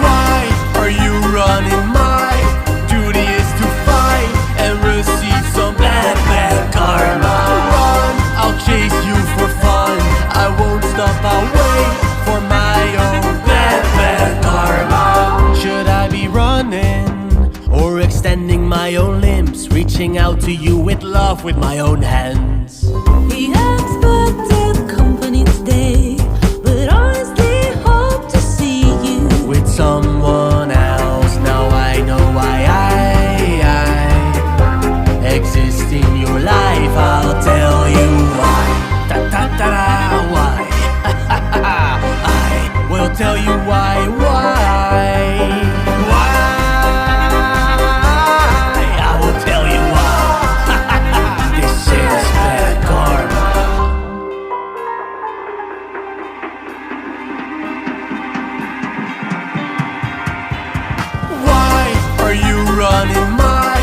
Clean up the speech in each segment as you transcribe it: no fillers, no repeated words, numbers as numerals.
Why are you running? My duty is to fight and receive some bad, bad karma. Run, I'll chase you for fun. I won't stop, I'll wait for my own bad, bad karma. Should I be running or extending my own limbs, reaching out to you with love with my own hands? He expected company today, but honestly hope to see you with someone else. Now I know why I exist in your life. I'll tell you why. Da da da da, why? I will tell you why. I will tell you why. This is bad karma. Why are you running? My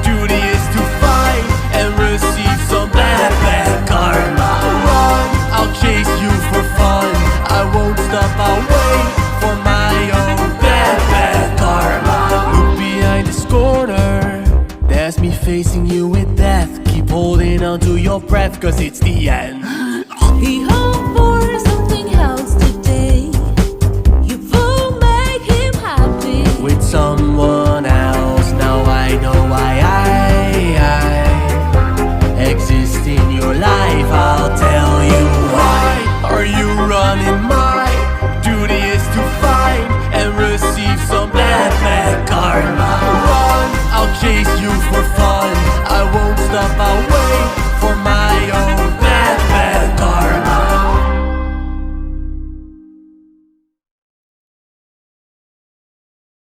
duty is to fight and receive some bad, bad karma. Run, I'll chase you for fun. I won't stop, I'll wait for my own bad, bad karma. Look behind this corner, there's me facing you with death. Keep holding on to your breath, cause it's the end. He